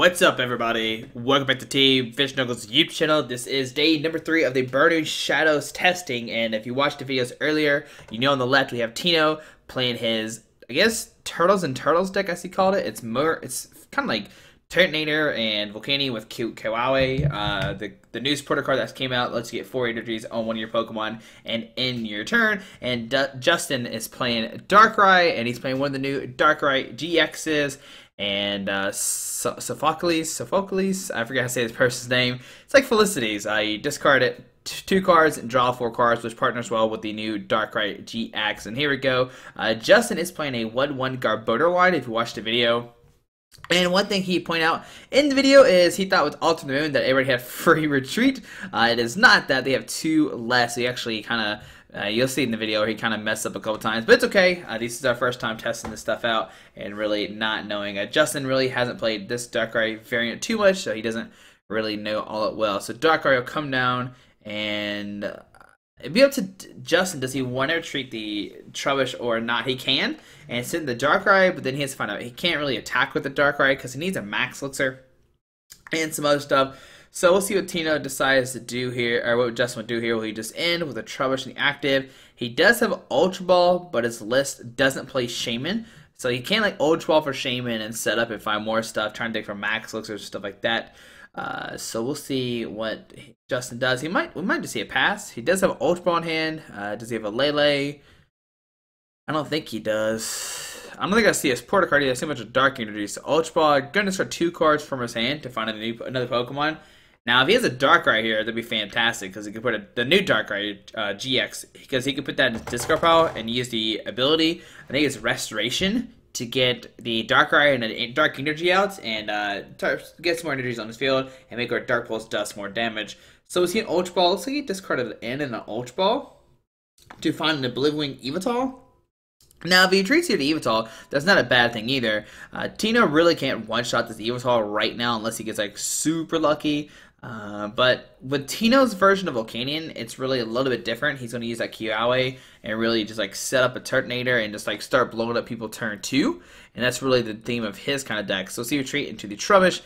What's up, everybody? Welcome back to Team FISHKNUCKLES YouTube channel. This is day number 3 of the Burning Shadows testing, and if you watched the videos earlier, you know on the left we have Tino playing his, I guess, Turtles and Turtles deck, as he called it. It's kind of like Turtonator and Volcanion with Kawaii. The new supporter card that came out lets you get 4 energies on one of your Pokemon and in your turn. And Justin is playing Darkrai, and he's playing one of the new Darkrai GXs. And Sophocles, I forget how to say this person's name. It's like Felicity's. You discard it, 2 cards and draw 4 cards, which partners well with the new Darkrai GX. And here we go. Justin is playing a 1/1 Garbodor line, if you watched the video. And one thing he pointed out in the video is he thought with Alternate Moon that everybody had free retreat. It is not that. They have 2 less. He actually kind of, you'll see in the video, he kind of messed up a couple times. But it's okay. This is our first time testing this stuff out and really not knowing. Justin really hasn't played this Darkrai variant too much, so he doesn't really know all it well. So Darkrai will come down and it'd be up to Justin. Does he want to retreat the Trubbish or not? He can, and send the Darkrai, but then he has to find out he can't really attack with the Darkrai because he needs a Max Elixir and some other stuff. So we'll see what Tino decides to do here, or what Justin would do here. Will he just end with a Trubbish in the active? He does have Ultra Ball, but his list doesn't play Shaman, so he can't like Ultra Ball for Shaman and set up and find more stuff, trying to dig for Max Elixirs, stuff like that. So we'll see what Justin does. We might just see a pass. He does have Ultra Ball in hand. Does he have a Lele? I don't think he does. I don't think I see a supporter card. He has too much of Dark Energy. So Ultra Ball, going to start 2 cards from his hand to find another Pokemon. Now, if he has a Darkrai here, that'd be fantastic because he could put the new Darkrai GX, because he could put that in his discard pile and use the ability. I think it's Restoration to get the Darkrai and a Dark Energy out and get some more energies on his field and make our Dark Pulse Dust more damage. So we see an Ultra Ball. Looks like he discarded an N and an Ultra Ball to find an Oblivion Evital. Now, if he retreats here to Evital, that's not a bad thing either. Tino really can't one-shot this Evital right now unless he gets like super lucky. But with Tino's version of Volcanion, it's really a little bit different. He's going to use that Kiawe and really just like set up a Turtonator and just like start blowing up people turn 2. And that's really the theme of his kind of deck. So we'll see retreat into the Trubbish,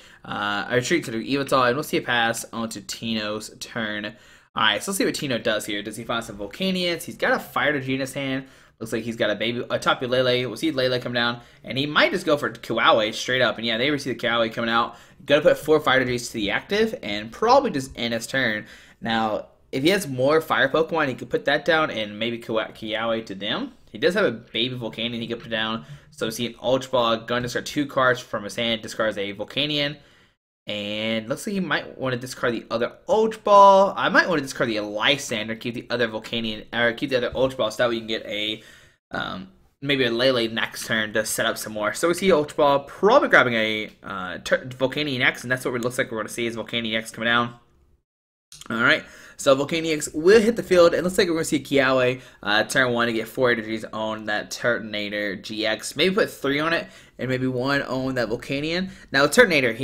retreat to the Evital, and we'll see a pass onto Tino's turn. Alright, so let's see what Tino does here. Does he find some Volcanions? He's got a Fire Energy in his hand. Looks like he's got a Tapu Lele. We'll see Lele come down, and he might just go for Kiawe straight up. And yeah, they see the Kiawe coming out. Gonna put 4 Fire Energies to the active, and probably just end his turn. Now, if he has more Fire Pokemon, he could put that down and maybe Kiawe to them. He does have a Baby Volcanion he could put down. So we see an Ultra Ball. Gonna discard 2 cards from his hand. Discards a Volcanion. And looks like he might want to discard the other Ultra Ball. I might want to discard the Lysander, keep the other Volcanion, or keep the other Ultra Ball, so that way you can get a maybe a Lele next turn to set up some more. So we see Ultra Ball probably grabbing a Volcanion X, and that's what it looks like we're going to see is Volcanion X coming down. Alright, so Volcanion X will hit the field, and looks like we're going to see Kiawe turn 1 to get 4 energies on that Turtonator GX. Maybe put 3 on it, and maybe 1 on that Volcanion. Now, with Turtonator,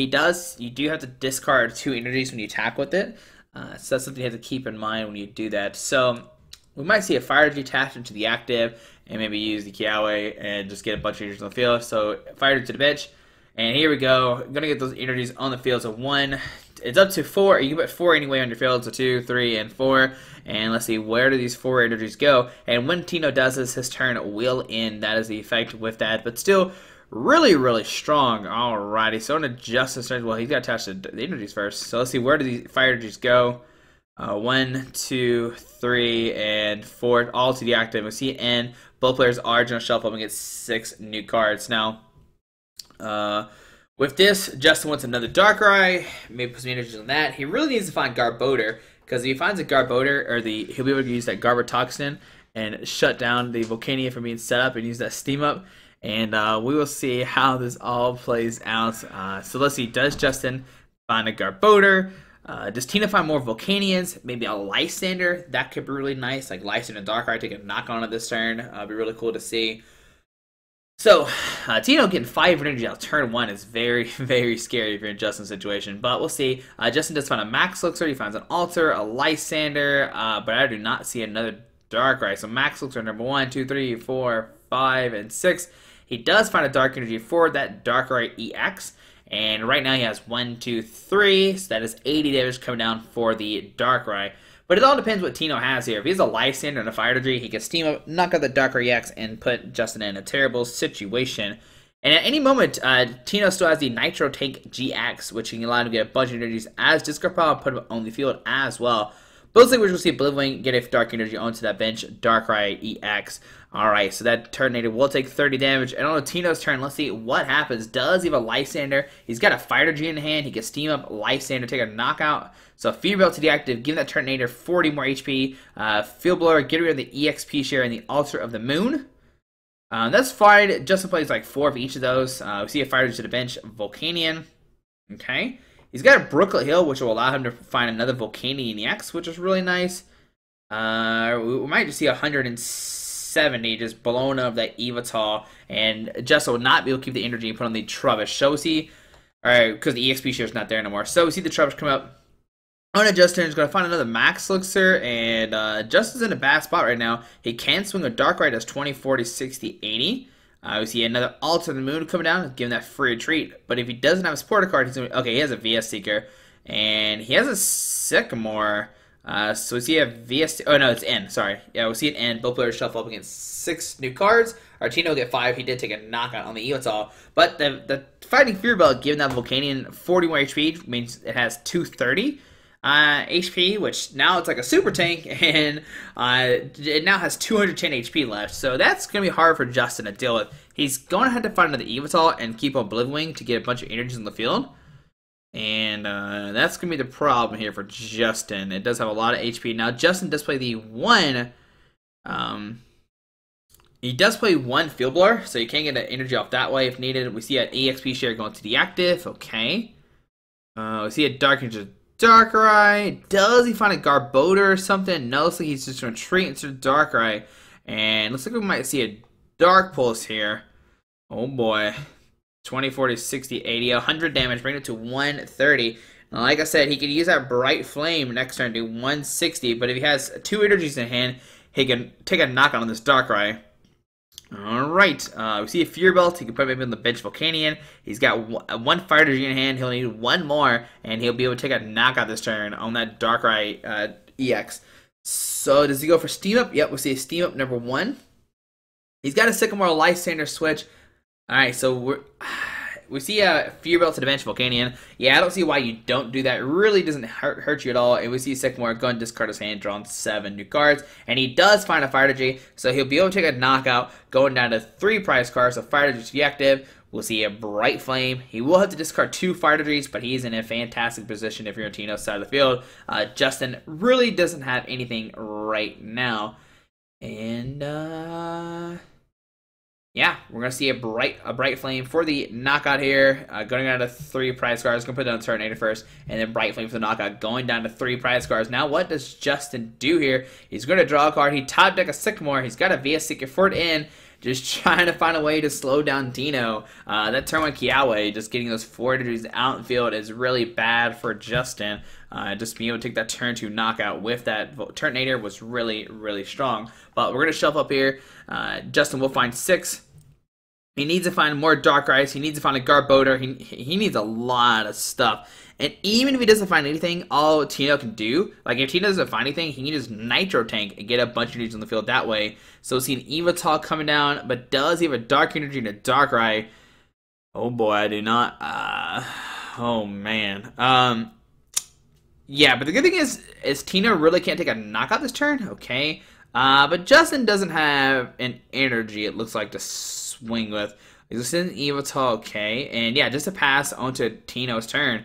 you do have to discard 2 energies when you attack with it. So that's something you have to keep in mind when you do that. So we might see a Fire Energy attached into the active, and maybe use the Kiawe and just get a bunch of energies on the field. So Fire Energy to the bench, and here we go. I'm going to get those energies on the field. So 1, it's up to 4. You can put 4 anyway on your field. So 2, 3, and 4. And let's see, where do these 4 energies go? And when Tino does this, his turn will end. That is the effect with that. But still, really, really strong. Alrighty, so on to Justice turn. Well, he's got to attach the energies first. So let's see, where do these Fire Energies go? 1, 2, 3, and 4, all to the active. We see end. Both players are going to shuffle up and get 6 new cards. Now, with this, Justin wants another Darkrai. Maybe put some energies on that. He really needs to find Garbodor, because if he finds a Garbodor, or he'll be able to use that Garbotoxin and shut down the Volcanion from being set up and use that steam up. And we will see how this all plays out. So let's see, does Justin find a Garbodor? Does Tina find more Volcanions? Maybe a Lysander? That could be really nice. Like Lysander and Darkrai take a knock on it this turn. Be really cool to see. So, Tino getting 5 energy out turn 1 is very, very scary if you're in Justin's situation. But we'll see. Justin does find a Max Elixir. He finds an Alter, a Lysander. But I do not see another Darkrai. So Max Elixir number 1, 2, 3, 4, 5, and 6. He does find a Dark Energy for that Darkrai EX. And right now he has 1, 2, 3, so that is 80 damage coming down for the Darkrai. But it all depends what Tino has here. If he has a Lysander and a Fire Energy, he can steam up, knock out the Darkrai EX, and put Justin in a terrible situation. And at any moment, Tino still has the Nitro Tank GX, which can allow him to get a bunch of energies as discard pile and put him on the field as well. Mostly we're going to see Oblivion get a Dark Energy onto that bench, Darkrai EX. Alright, so that Turtonator will take 30 damage. And on Tino's turn, let's see what happens. Does he have a Lysander? He's got a Fire Energy in hand. He can steam up Lysander, take a knockout. So Fear Belt to the active, give that Turtonator 40 more HP. Field Blower, get rid of the EXP share and the Altar of the Moon. That's fine. Justin plays like 4 of each of those. We see a Fire Energy to the bench, Volcanion. Okay. He's got a Brooklet Hill, which will allow him to find another Volcanion EX, which is really nice. We might just see 170 just blown up that Evital, and Justin will not be able to keep the energy and put on the Trubbish. So we see, alright, because the EXP share is not there anymore. So we see the Trubbish come up. On a Justin is going to find another Max Elixir, and Justin's in a bad spot right now. He can swing a Darkrai, does 20, 40, 60, 80. We see another Altar of the Moon coming down, giving that free retreat. But if he doesn't have a supporter card, he's going to... Okay, he has a VS Seeker. And he has a Sycamore. So we see a VS... Oh, no, it's N. Sorry. Yeah, we see an N. Both players shuffle up against 6 new cards. Artino will get 5. He did take a knockout on the Evital. But the Fighting Fear Belt, giving that Volcanion 40 more HP, means it has 230. HP, which now it's like a super tank, and it now has 210 HP left, so that's going to be hard for Justin to deal with. He's going to have to find another Evital and keep Oblivion to get a bunch of energies in the field, and that's going to be the problem here for Justin. It does have a lot of HP. Now, Justin does play the one, he does play one Field Blower, so you can get an energy off that way if needed. We see an EXP share going to the active, okay. We see a Dark Energy Darkrai. Does he find a Garbodor or something? No, looks like he's just going to retreat into Darkrai. And looks like we might see a Dark Pulse here. Oh boy. 20, 40, 60, 80, 100 damage. Bring it to 130. Now, like I said, he could use that Bright Flame next turn to do 160. But if he has 2 energies in hand, he can take a knockout on this Darkrai. Alright, we see a Fear Belt. He can put maybe on the bench Volcanion. He's got one Fire Energy in hand. He'll need 1 more, and he'll be able to take a knockout this turn on that Darkrai EX. So does he go for Steam Up? Yep, we see a Steam Up number 1. He's got a Sycamore Lysander switch. Alright, so we see a Fear Belt to the bench Volcanion. Yeah, I don't see why you don't do that. It really doesn't hurt you at all. And we see Sycamore go and discard his hand, draw 7 new cards. And he does find a Fire Energy, so he'll be able to take a knockout, going down to 3 prize cards. So Fire Energy to be active. We'll see a Bright Flame. He will have to discard 2 Fire Energies, but he's in a fantastic position if you're on Tino's side of the field. Justin really doesn't have anything right now. And, yeah, we're going to see a bright Flame for the knockout here. Going down to 3 prize cards. Going to put down Turtonator first. And then Bright Flame for the knockout. Going down to 3 prize cards. Now, what does Justin do here? He's going to draw a card. He top deck a Sycamore. He's got a VS Seeker for it in. Just trying to find a way to slow down Tino. That turn 1 Kiawe, just getting those 4 energies out in field is really bad for Justin. Just being able to take that turn 2 knockout with that Turtonator was really, really strong. But we're going to shuffle up here. Justin will find 6. He needs to find more Darkrai's. He needs to find a Garbodor. He needs a lot of stuff. And even if he doesn't find anything, all Tino can do, like if Tino doesn't find anything, he can just Nitro Tank and get a bunch of energies on the field that way. So we'll see an Evital coming down, but does he have a Dark Energy and a Darkrai? Oh boy, I do not. Oh man. Yeah, but the good thing is Tino really can't take a knockout this turn. Okay. But Justin doesn't have an energy, it looks like, to swing with. He's sending Evital, okay. And yeah, just a pass onto Tino's turn.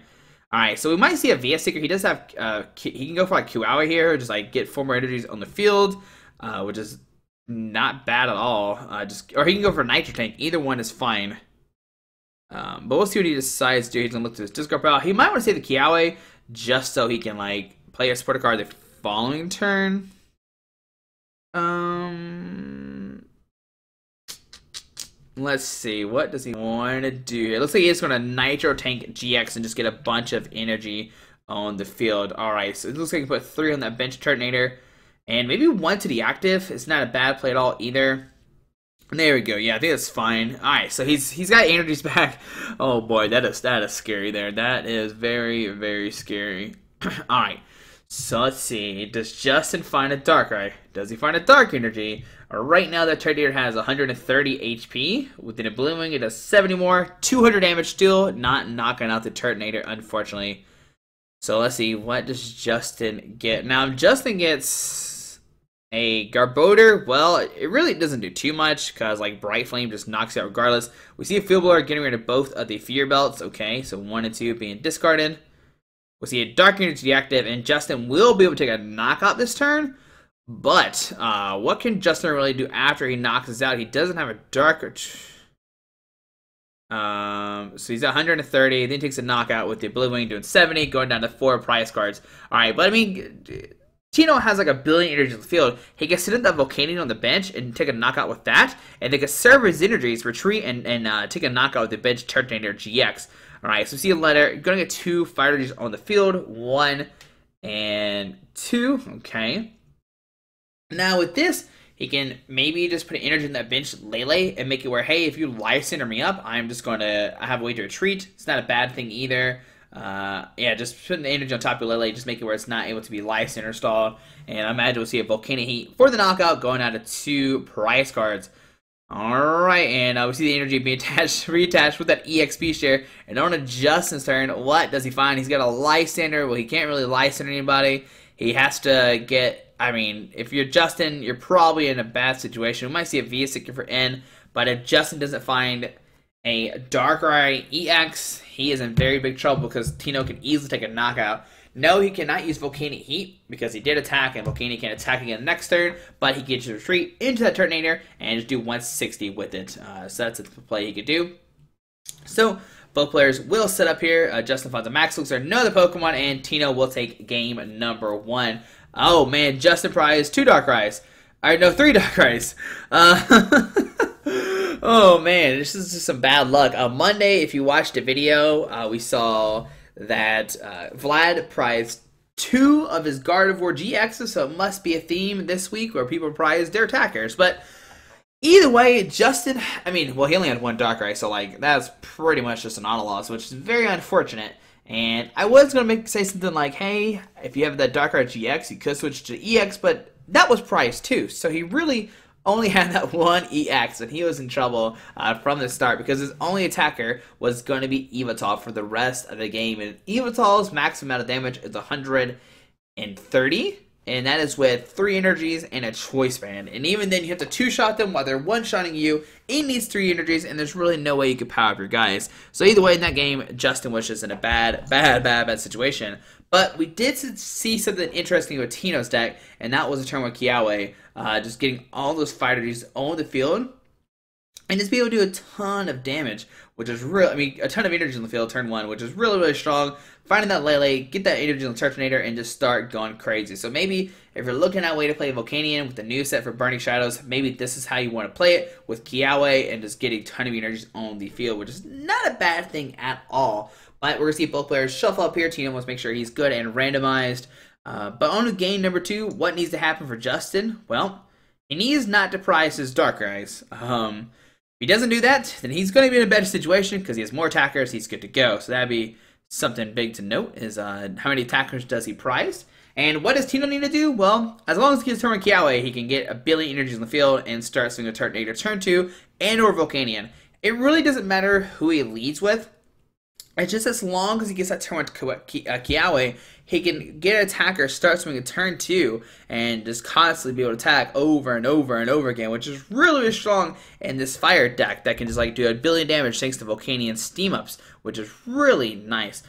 Alright, so we might see a VS Seeker. He does have, he can go for like Kiawe here, or just like get 4 more energies on the field, which is not bad at all. Or he can go for Nitro Tank. Either one is fine. But we'll see what he decides to do. He's gonna look to his discard pile. He might want to save the Kiawe just so he can like play a supporter card the following turn. Let's see, what does he want to do here? Looks like he's going to Nitro Tank GX and just get a bunch of energy on the field. Alright, so it looks like he can put 3 on that bench Turtonator, and maybe 1 to the active. It's not a bad play at all either. There we go. Yeah, I think that's fine. All right, so he's got energies back. Oh boy, that is scary there. That is very, very scary. All right, so let's see. Does Justin find a Darkrai? Does he find a Dark Energy? Right now, that Turtonator has 130 HP. With an Blooming, it does 70 more, 200 damage still. Not knocking out the Turtonator, unfortunately. So let's see. What does Justin get? Now, if Justin gets a Garbodor, well, it really doesn't do too much because like Bright Flame just knocks it out regardless. We see a Field Blower getting rid of both of the Fear Belts. Okay, so 1 and 2 being discarded. We'll see a Dark Energy active, and Justin will be able to take a knockout this turn. But what can Justin really do after he knocks us out? He doesn't have a Dark. So he's at 130. Then he takes a knockout with the Blue Wing, doing 70, going down to 4 prize cards. All right, but I mean, Tino has like a billion energies in the field. He can sit in the Volcanion on the bench and take a knockout with that, and they can serve his energies, retreat, and take a knockout with the bench Turtonator GX. All right, so see a letter. Going to get 2 fire energies on the field, 1 and 2. Okay. Now with this, he can maybe just put an energy in that bench Lele and make it where, hey, if you life center me up, I have a way to retreat. It's not a bad thing either. Yeah, just put an energy on top of Lele, just make it where it's not able to be life center stalled. And I imagine we'll see a Volcanion Heat for the knockout, going out of 2 prize cards. Alright, and we see the energy being reattached with that EXP share. And on to Justin's turn, what does he find? He's got a life center. Well, he can't really life center anybody. He has to get, I mean, if you're Justin, you're probably in a bad situation. We might see a V-Sticker for N, but if Justin doesn't find a Darkrai EX, he is in very big trouble because Tino can easily take a knockout. No, he cannot use Volcanion Heat because he did attack, and Volcanion can attack again next turn, but he can just retreat into that Turtonator and just do 160 with it. So that's a play he could do. So both players will set up here. Justin finds a Max, looks for another Pokemon, and Tino will take game number 1. Oh man, Justin prized 2 Darkrai's. Alright, no, 3 Darkrai's. Oh man, this is just some bad luck. Monday, if you watched the video, we saw that Vlad prized 2 of his Gardevoir GXs, so it must be a theme this week where people prize their attackers. But either way, Justin, I mean, well, he only had 1 Darkrai, so like that's pretty much just an auto loss, which is very unfortunate. And I was going to say something like, hey, if you have that Darkrai GX, you could switch to EX, but that was priced too. So he really only had that 1 EX, and he was in trouble from the start because his only attacker was going to be Yveltal for the rest of the game. And Yveltal's maximum amount of damage is 130, and that is with 3 energies and a choice band. And even then, you have to 2-shot them while they're 1-shotting you. It needs 3 energies, and there's really no way you could power up your guys. So either way, in that game, Justin was just in a bad situation. But we did see something interesting with Tino's deck, and that was a turn with Kiawe, just getting all those fighter energies on the field, and just be able to do a ton of damage, which is real. I mean, a ton of energy on the field turn 1, which is really, really strong. Finding that Lele, get that energy on the Turtonator, and just start going crazy. So maybe if you're looking at a way to play Volcanion with the new set for Burning Shadows, maybe this is how you want to play it with Kiawe and just getting a ton of energies on the field, which is not a bad thing at all. But we're going to see both players shuffle up here. Tino wants to make sure he's good and randomized. But on to game number 2, what needs to happen for Justin? Well, he needs not to prize his Darkrai's. If he doesn't do that, then he's going to be in a better situation because he has more attackers. He's good to go. So that'd be something big to note is how many attackers does he prize? And what does Tino need to do? Well, as long as he gets turn Kiawe, he can get a billion energies in the field and start swinging a Turtonator turn 2 and or Volcanion. It really doesn't matter who he leads with. It's just as long as he gets that turn with Kiawe, he can get an attacker, start swinging a turn 2, and just constantly be able to attack over and over and over again, which is really, really strong in this fire deck that can just like do a billion damage thanks to Volcanion steam ups, which is really nice.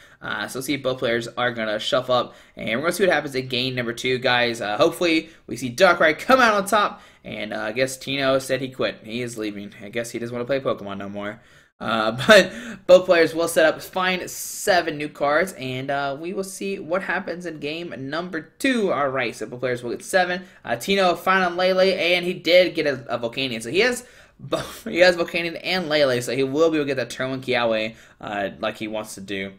So see if both players are going to shuffle up, and we're going to see what happens in game number 2, guys. Hopefully, we see Darkrai come out on top, and I guess Tino said he quit. He is leaving. I guess he doesn't want to play Pokemon no more. But both players will set up, find 7 new cards, and we will see what happens in game number 2. Alright, so both players will get 7. Tino found on Lele, and he did get a Volcanion. So he has both, he has Volcanion and Lele, so he will be able to get that turn 1 Kiawe like he wants to do.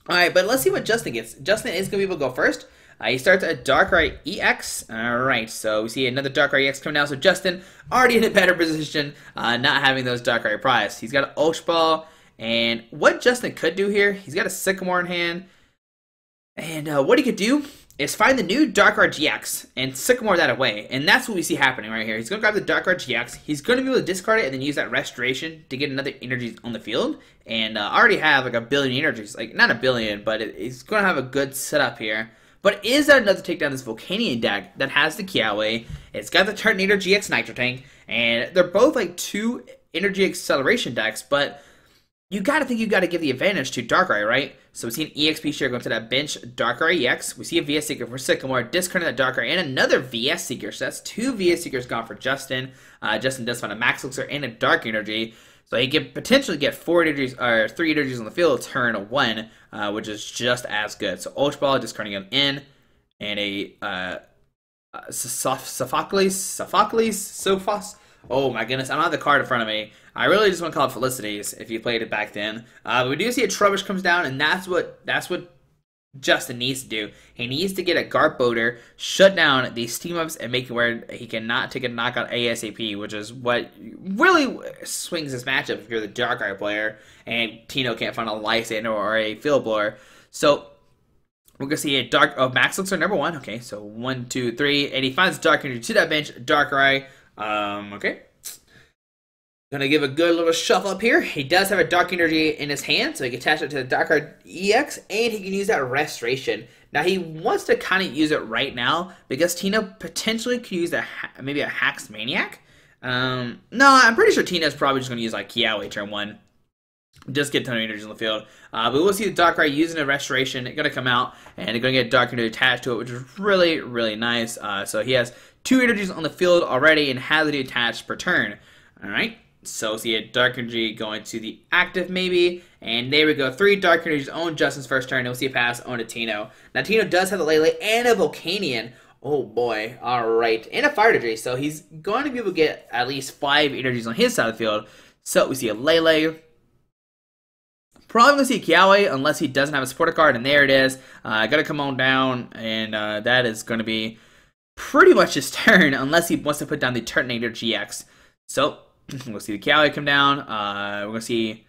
Alright, but let's see what Justin gets. Justin is going to be able to go first. He starts a Darkrai EX. Alright, so we see another Darkrai EX coming down. So Justin already in a better position, not having those Darkrai prize. He's got an Ultra Ball, and what Justin could do here, he's got a Sycamore in hand. And what he could do is find the new Darkrai GX and Sycamore that away. And that's what we see happening right here. He's going to grab the Darkrai GX. He's going to be able to discard it and then use that Restoration to get another energies on the field. And already have like a billion energies. Like, not a billion, but he's going to have a good setup here. But is that enough to take down this Volcanion deck that has the Kiawe? It's got the Turtonator GX Nitro Tank. And they're both like 2 energy acceleration decks, but you gotta think you gotta give the advantage to Darkrai, right? So we see an EXP share going to that bench Darkrai EX. We see a VS Seeker for Sycamore, discarding that Darkrai, and another VS Seeker. So that's 2 VS Seekers gone for Justin. Justin does find a Max Elixir and a Dark Energy. So he could potentially get 4 energies, or 3 energies on the field, turn 1, which is just as good. So Ultra Ball, discarding an N, and a Sophos. Oh my goodness, I don't have the card in front of me. I really just want to call it Felicities if you played it back then. But we do see a Trubbish comes down, and that's what Justin needs to do. He needs to get a Garbodor, shut down these steam ups, and make it where he cannot take a knockout ASAP, which is what really swings this matchup if you're the Darkrai player and Tino can't find a Lysander or a Field Blower. So we're gonna see a Max Elixir number 1. Okay, so 1, 2, 3, and he finds Dark Energy to that bench. Darkrai. Okay. Gonna give a good little shuffle up here. He does have a Dark Energy in his hand, so he can attach it to the Darkrai EX, and he can use that Restoration. Now, he wants to kind of use it right now, because Tino potentially could use maybe a Hax Maniac. No, I'm pretty sure Tino's probably just gonna use like Kiawe turn 1. Just get a ton of energies on the field. But we'll see the Darkrai using a Restoration. It's going to come out, and they're going to get Dark Energy attached to it, which is really, really nice. So he has 2 energies on the field already and has it attached per turn. Alright, so we'll see a Dark Energy going to the active maybe. And there we go. 3 Dark Energies on Justin's first turn. And we'll see a pass on to Tino. Now, Tino does have a Lele and a Volcanion. Oh boy, alright. And a Fire Energy. So he's going to be able to get at least 5 energies on his side of the field. So we see a Lele. Probably going to see Kiawe unless he doesn't have a supporter card, and there it is. Gotta come on down, and that is going to be pretty much his turn unless he wants to put down the Turtonator GX. So, we'll see the Kiawe come down. We're going to see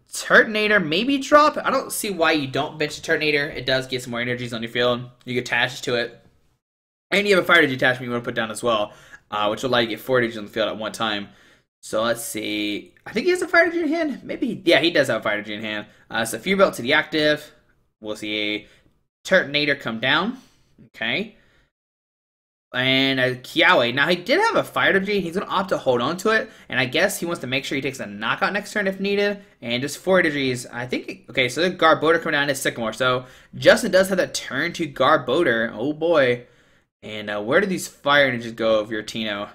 Turtonator maybe drop. I don't see why you don't bench the Turtonator. It does get some more energies on your field. You can attach to it. And you have a Fire Energy attachment you want to put down as well, which will allow you to get 4 energies on the field at one time. So let's see. I think he has a Fire Energy in hand. Maybe. Yeah, he does have a Fire Energy in hand. So Fury Belt to the active. We'll see a Turtonator come down. Okay. And a Kiawe. Now, he did have a Fire Energy. He's going to opt to hold on to it. And I guess he wants to make sure he takes a knockout next turn if needed. And just 4 energies. I think. Okay, so the Garbodor coming down is Sycamore. So Justin does have that turn to Garbodor. Oh boy. And where do these Fire Energies go if you're Tino?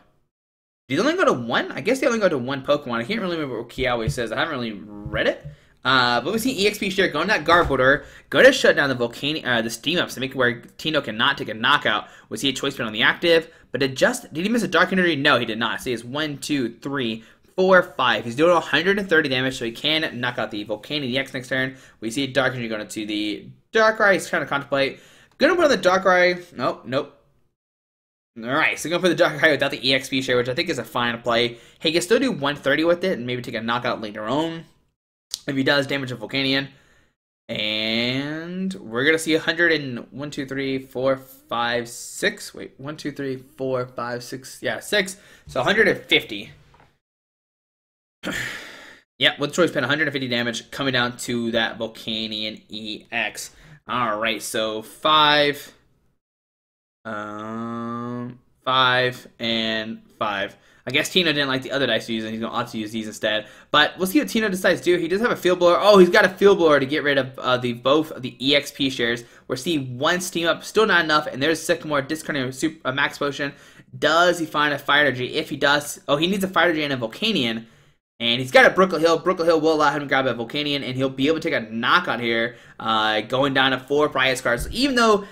Do they only go to 1? I guess they only go to 1 Pokemon. I can't really remember what Kiawe says. I haven't really read it. But we see EXP share going to that Garbodor. Go to shut down the the steam ups to make it where Tino cannot take a knockout. We see a choice pin on the active. But did he miss a Dark Energy? No, he did not. See, it's 1, 2, 3, 4, 5. He's doing 130 damage, so he can knock out the Volcanion EX next turn. We see a Dark Energy going to the Darkrai. He's trying to contemplate. Gonna put on the Darkrai. Nope. Alright, so going for the Darkrai without the EXP share, which I think is a fine play. He can still do 130 with it and maybe take a knockout later on if he does damage a Volcanion. And we're going to see 1 2, 3, 4, 5, 6. Wait, 1, 2, 3, 4, 5, 6. Yeah, 6. So 150. Yeah, with Choice Pin, 150 damage coming down to that Volcanion EX. Alright, so 5... 5 and 5. I guess Tino didn't like the other dice to use, and he's going to opt to use these instead. But we'll see what Tino decides to do. He does have a Field Blower. Oh, he's got a Field Blower to get rid of both of the EXP shares. We're seeing 1 Steam Up, still not enough, and there's Sycamore discarding a Max Potion. Does he find a Fire Energy? If he does, he needs a Fire Energy and a Volcanion. And he's got a Brooklet Hill. Brooklet Hill will allow him to grab a Volcanion, and he'll be able to take a knockout here, going down to 4 prize cards. So even though,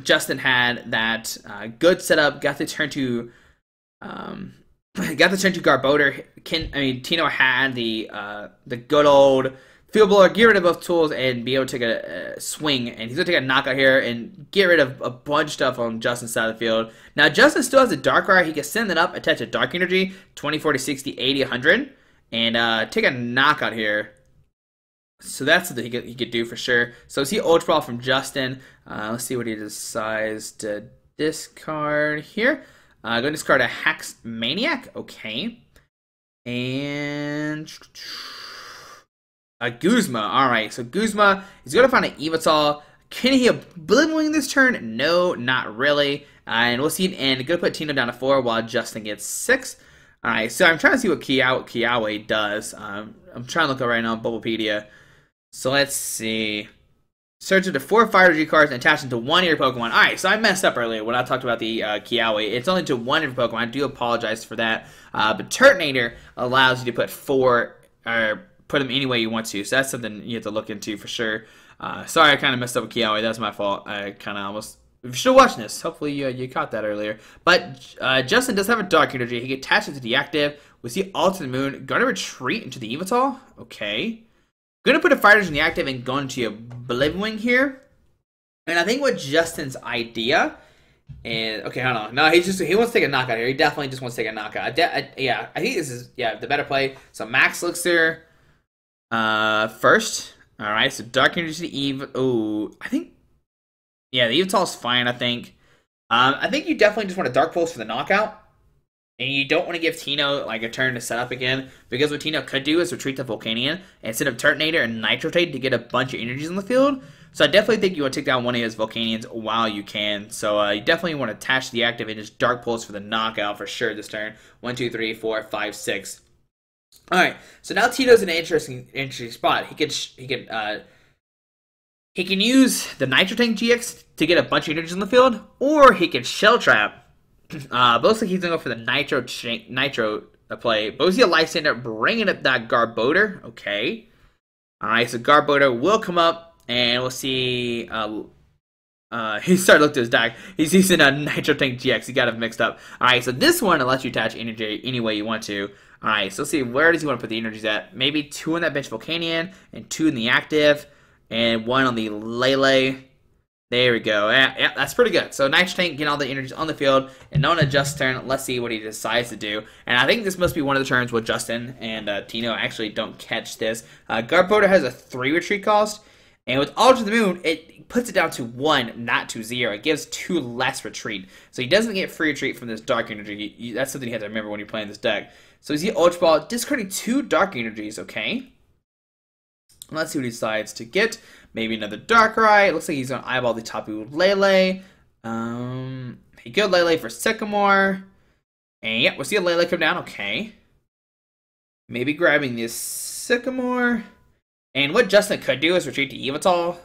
Justin had that good setup, got the turn to Garbodor. Tino had the good old Field Blower, get rid of both tools and be able to take a swing. And he's going to take a knockout here and get rid of a bunch of stuff on Justin's side of the field. Now, Justin still has a Darkrai. He can send it up, attach a Dark Energy, 20, 40, 60, 80, 100. And take a knockout here. So that's something he could do for sure. So see Ultra Ball from Justin. Let's see what he decides to discard here. Going to discard a Hax Maniac. Okay. And a Guzma. Alright, so Guzma is going to find an Evital. Can he Oblivion this turn? No, not really. And we'll see it end. Going to put Tino down to 4 while Justin gets 6. Alright, so I'm trying to see what Kiawe does. I'm trying to look up right now on Bubblepedia. So let's see. Search into 4 Fire Energy cards and attach them to one of your Pokemon. Alright, so I messed up earlier when I talked about the Kiawe. It's only to one of your Pokemon. I do apologize for that. But Turtonator allows you to put 4, or put them any way you want to. So that's something you have to look into for sure. Sorry, I kind of messed up with Kiawe. That's my fault. I kind of almost... If you're still watching this, hopefully you caught that earlier. But Justin does have a Dark Energy. He can attach it to the active. We see All to the Moon. Going to retreat into the Evital. Okay. Going to put a Fighters in the active and go into Oblivion here. And I think what Justin's idea is... Okay, hold on. No, he wants to take a knockout here. He definitely just wants to take a knockout. Yeah, I think this is the better play. So Max Elixir first. Alright, so Dark Energy to the Eve. Oh, I think... Yeah, the Evital's fine, I think. I think you definitely just want a Dark Pulse for the knockout. And you don't want to give Tino like a turn to set up again, because what Tino could do is retreat to Volcanion and set up Turtonator and Nitrotate to get a bunch of energies on the field. So I definitely think you want to take down one of his Volcanions while you can. So you definitely want to attach the active and just Dark Pulse for the knockout for sure this turn. 1, 2, 3, 4, 5, 6. All right, so now Tino's in an interesting spot. He can use the Nitro Tank GX to get a bunch of energies on the field, or he can Shell Trap. But looks like he's going to go for the Nitro play. But we see a Lysander bringing up that Garbodor. Okay. Alright, so Garbodor will come up, and we'll see... he started looking at his deck. He's using a Nitro Tank GX. He got it mixed up. Alright, so this one lets you attach energy any way you want to. Alright, so let's see. Where does he want to put the energies at? Maybe 2 on that bench Volcanion, and 2 in the active, and 1 on the Lele. There we go. Yeah, that's pretty good. So Nitro Tank getting all the energies on the field, and on a Just turn, let's see what he decides to do. And I think this must be one of the turns where Justin and Tino actually don't catch this. Garbodor has a 3 retreat cost, and with All to the Moon, it puts it down to 1, not to 0. It gives 2 less retreat. So he doesn't get free retreat from this Dark Energy. That's something you have to remember when you're playing this deck. So he's Ultra Ball, discarding 2 Dark Energies, okay? Let's see what he decides to get. Maybe another Darkrai. It looks like he's going to eyeball the Tapu Lele. He killed Lele for Sycamore. And yeah, we'll see a Lele come down. Okay. Maybe grabbing this Sycamore. And what Justin could do is retreat to Evital.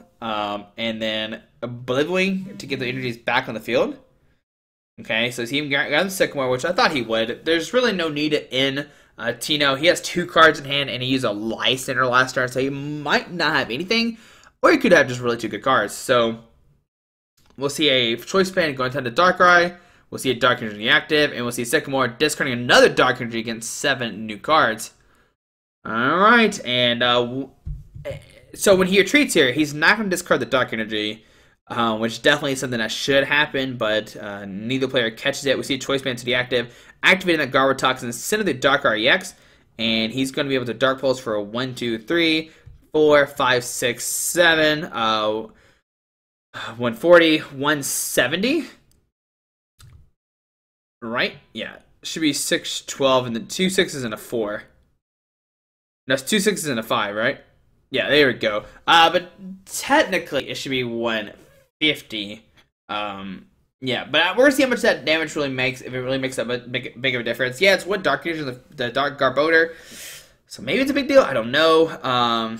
And then Oblivion to get the energies back on the field. Okay, so he got the Sycamore, which I thought he would. There's really no need to end Tino. He has 2 cards in hand, and he used a Lysander last turn, so he might not have anything. Or he could have just really 2 good cards. So we'll see a Choice Band going down to Darkrai. We'll see a Dark Energy active, and we'll see Sycamore discarding another Dark Energy against 7 new cards. Alright, and so when he retreats here, he's not going to discard the Dark Energy, which definitely is something that should happen, but neither player catches it. We see a Choice Band to the active, activating that Garwood Toxin, send it to Darkrai EX, and he's going to be able to Dark Pulse for a 1, 2, 3, 4, 5, 6, 7, 140, 170. Right? Yeah. Should be 6, 12, and then 2 6s and a 4. No, it's 2 6s and a 5, right? Yeah, there we go. But technically, it should be 150. Yeah, but we're gonna see how much that damage really makes, if it really makes a big of a difference. Yeah, it's 1 Dark Energy, the Dark Garbodor. So maybe it's a big deal. I don't know.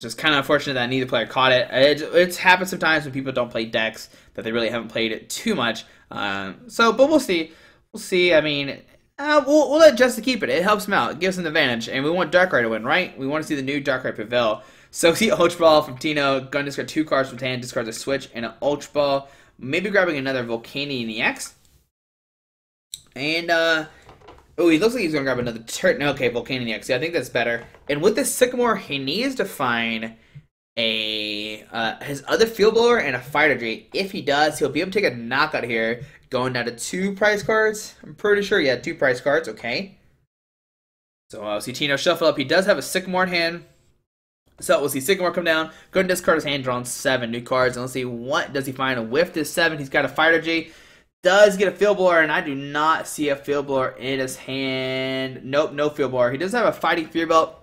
Just kind of unfortunate that neither player caught it. It's happened sometimes when people don't play decks that they really haven't played it too much. But we'll see. We'll see. I mean, we'll let Justin keep it. It helps him out. It gives him an advantage. And we want Darkrai to win, right? We want to see the new Darkrai prevail. So see Ultra Ball from Tino. Going to discard 2 cards from hand. Discards a Switch and an Ultra Ball. Maybe grabbing another Volcanion EX. And Oh, he looks like he's going to grab another okay, Volcanion X. Yeah, I think that's better. And with this Sycamore, he needs to find his other Field Blower and a Fighter G. If he does, he'll be able to take a knockout here, going down to 2 prize cards. I'm pretty sure, yeah, 2 prize cards. Okay. So we'll see Tino shuffle up. He does have a Sycamore in hand. So we'll see Sycamore come down, go and discard his hand, draw 7 new cards, and let's see what does he find with this 7. He's got a Fighter G, does get a Field Blower, and I do not see a Field Blower in his hand. Nope, no Field Blower. He does have a Fighting Fear Belt.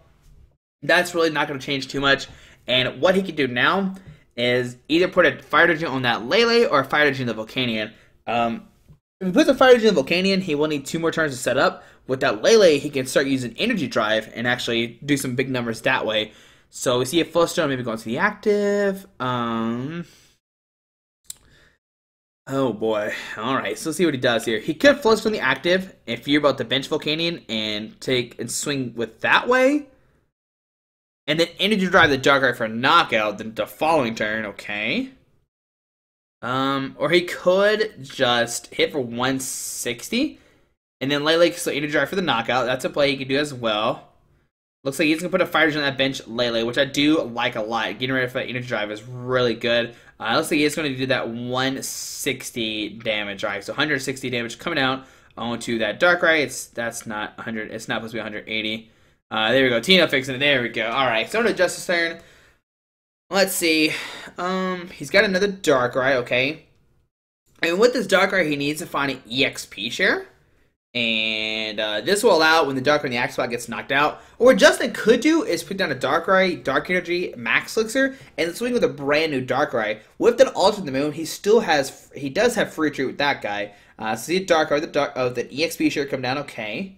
That's really not going to change too much. And what he can do now is either put a Fighter G on that Lele or a Fighter G in the Volcanion. If he puts a Fighter G in the Volcanion, he will need 2 more turns to set up. With that Lele, he can start using Energy Drive and actually do some big numbers that way. So we see a Flowstone maybe going to the active. Oh boy. Alright, so let's see what he does here. He could Flowstone the active if you're about to bench Volcanion and take and swing with that way. And then Energy Drive the Darkrai for a knockout the following turn, okay. Or he could just hit for 160. And then Lele, so Energy Drive for the knockout. That's a play he can do as well. Looks like he's going to put a Fighter on that bench Lele, which I do like a lot. Getting rid of that Energy Drive is really good. Looks like he's going to do that 160 damage, right? So 160 damage coming out onto that Darkrai. That's not 100. It's not supposed to be 180. There we go. Tino fixing it. There we go. All right. So on to Justice's turn. Let's see. He's got another Darkrai, okay. And with this Darkrai, he needs to find an EXP share. And this will allow when the Darkrai in the axe spot gets knocked out. Or what Justin could do is put down a Darkrai, Dark Energy, Max Elixir, and swing with a brand new Darkrai. With that Alter the Moon, he does have free retreat with that guy. So see a Darkrai, the EXP share come down, okay.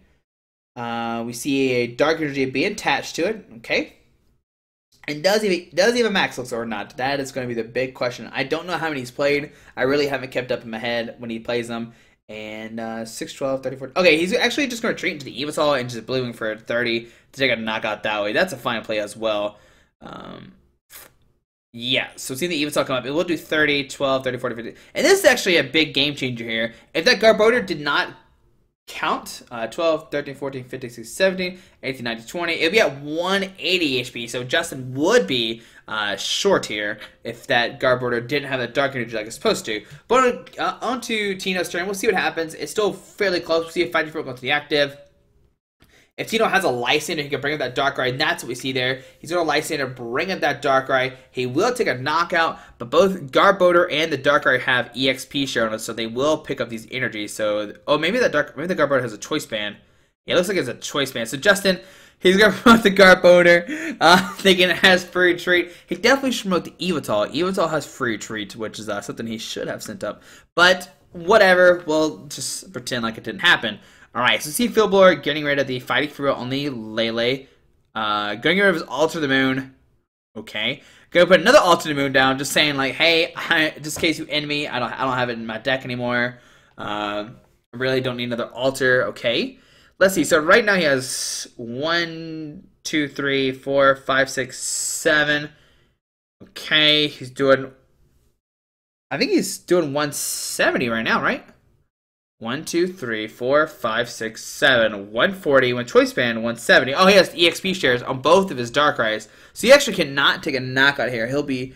We see a Dark Energy be attached to it, okay. And does he have a Max Elixir or not? That is going to be the big question. I don't know how many he's played. I really haven't kept up in my head when he plays them. And 6, 12, 34. Okay, he's actually just going to retreat into the Evital and just Blue Wing for 30 to take a knockout that way. That's a fine play as well. Yeah, so seeing the Evital come up, it will do 30, 12, 30, 40, 50. And this is actually a big game changer here. If that Garbodor did not count 12, 13, 14, 15, 16, 17, 18, 19, 20. It'll be at 180 HP, so Justin would be short here if that Garbodor didn't have that Dark Energy like it's supposed to. But on to Tino's turn. We'll see what happens. It's still fairly close. We'll see if Fighting Spirit goes to the active. If Tino has a Lysander, he can bring up that Darkrai, and that's what we see there. He's going to Lysander, bring up that Darkrai. He will take a knockout, but both Garbodor and the Darkrai have EXP share on us, so they will pick up these energies. So, oh, maybe the Garbodor has a Choice Band. Yeah, it looks like it's a Choice Band. So Justin, he's going to promote the Garbodor, thinking it has free retreat. He definitely should promote the Evital. Evital has free retreat, which is something he should have sent up. But whatever, we'll just pretend like it didn't happen. Alright, so see Field Blower getting rid of the Fighting Fury on the Lele. Getting rid of his Alter the Moon. Okay. Gonna put another Alter the Moon down, just saying like, hey, just in case you end me, I don't have it in my deck anymore. I really don't need another Alter. Okay. Let's see. So right now he has 1, 2, 3, 4, 5, 6, 7. Okay, he's doing, I think he's doing 170 right now, right? 1, 2, 3, 4, 5, 6, 7, 140, one Choice Band, 170. Oh, he has EXP shares on both of his Darkrai's. So he actually cannot take a knockout here. He'll be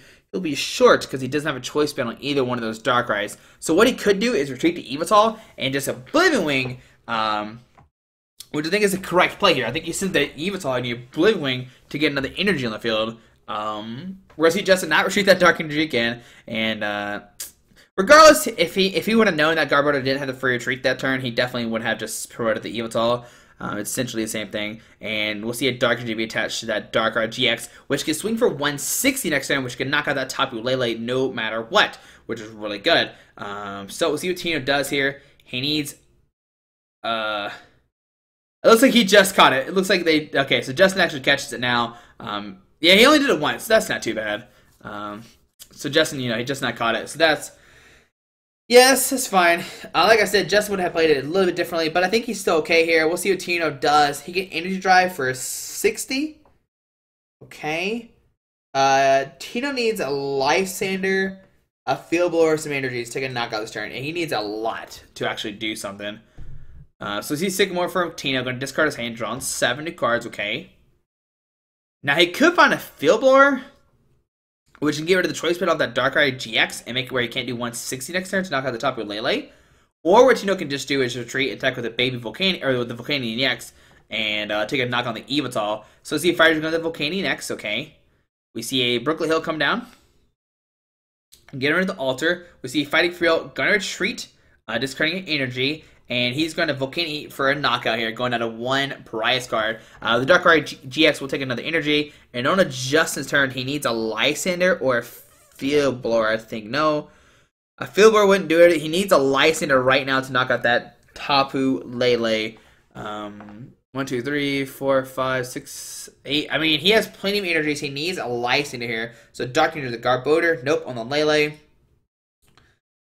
short because he doesn't have a Choice Band on either one of those Darkrai's. So what he could do is retreat to Evital and just Oblivion Wing, which I think is the correct play here. I think you send the Evital and you Oblivion Wing to get another energy on the field. Whereas he just did not retreat that Dark Energy again, and regardless, if he would have known that Garbodor didn't have the free retreat that turn, he definitely would have just promoted the Evital. It's essentially the same thing. And we'll see a Dark Energy be attached to that Darkrai GX, which can swing for 160 next turn, which can knock out that Tapu Lele no matter what, which is really good. So we'll see what Tino does here. He needs... it looks like he just caught it. It looks like they... Okay, so Justin actually catches it now. Yeah, he only did it once. So that's not too bad. So Justin, he just not caught it. So that's... Yes, it's fine. Like I said, Justin would have played it a little bit differently, but I think he's still okay here. We'll see what Tino does. He get Energy Drive for 60. Okay. Tino needs a Lysander, a Field Blower, some energies to take a knockout this turn, and he needs a lot to actually do something. So he's Sycamore for Tino. Going to discard his hand, drawn 7 new cards. Okay. Now he could find a Field Blower, which can get rid of the choice pit off that Darkrai GX and make it where he can't do 160 next turn to knock out the top of your Lele. Or what Tino can just do is retreat, attack with a baby Volcanion or with the Volcanion EX, and take a knock on the Evital. So see, Fighters going to the Volcanion EX. Okay. We see a Brooklyn Hill come down. Get rid of the altar. We see Fighting Fury gonna retreat, discarding an energy, and he's going to Volcanion for a knockout here, going out of 1 Pariah's card. The Darkrai GX will take another energy, and on a Justin's turn, he needs a Lysander or a Field Blower, I think. No, a Field Blower wouldn't do it. He needs a Lysander right now to knock out that Tapu Lele. 1, 2, 3, 4, 5, 6, 8. I mean, he has plenty of energies. He needs a Lysander here. So Darkrai the Garbodor. Nope, on the Lele.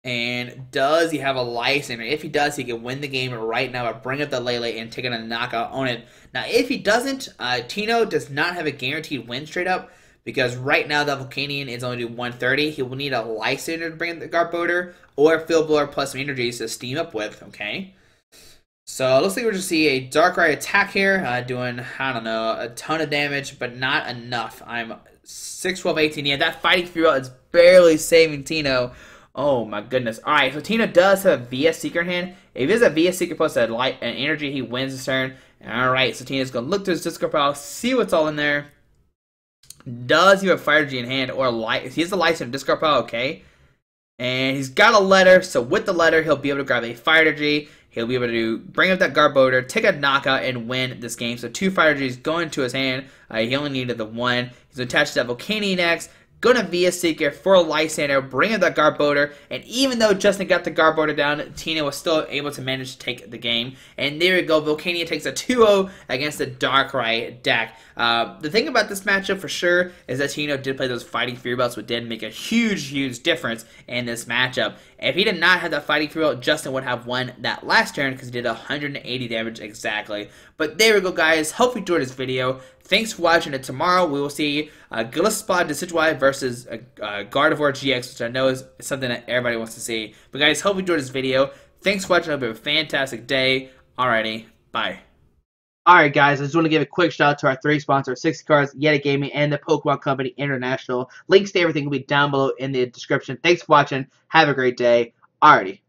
And does he have a Lysander? If he does, he can win the game right now by bringing up the Lele and taking a knockout on it. Now, if he doesn't, Tino does not have a guaranteed win straight up, because right now the Volcanion is only doing 130. He will need a Lysander to bring up the Garbodor or a Field Blower plus some energies to steam up with, okay? So it looks like we're going to see a Darkrai attack here, doing, I don't know, a ton of damage, but not enough. I'm 6, 12, 18. Yeah, that Fighting Fury is barely saving Tino. Oh my goodness. Alright, so Tino does have a VS Seeker in hand. If he has a VS Seeker plus an energy, he wins this turn. Alright, so Tino's going to look through his discard pile, see what's all in there. Does he have a Fire Energy in hand or a light? He has a light in discard pile, okay. And he's got a letter, so with the letter, he'll be able to grab a Fire Energy. He'll be able to bring up that Garbodor, take a knockout, and win this game. So 2 Fire Energies go into his hand. He only needed the 1. He's attached to that Volcanion next. Gonna VS Seeker for a Lysander, bring in that Garbodor, and even though Justin got the Garbodor down, Tino was still able to manage to take the game. And there we go, Volcanion takes a 2-0 against the Darkrai deck. The thing about this matchup for sure is that Tino did play those Fighting Fury belts, which did make a huge difference in this matchup. If he did not have that Fighting Fury belt, Justin would have won that last turn because he did 180 damage exactly. But there we go, guys. Hope you enjoyed this video. Thanks for watching, and tomorrow we will see Gillespie Decidueye versus Gardevoir GX, which I know is something that everybody wants to see. But guys, hope you enjoyed this video. Thanks for watching. I hope you have a fantastic day. Alrighty, bye. Alright guys, I just want to give a quick shout out to our 3 sponsors, 60 Cards, Yeti Gaming, and the Pokemon Company International. Links to everything will be down below in the description. Thanks for watching. Have a great day. Alrighty.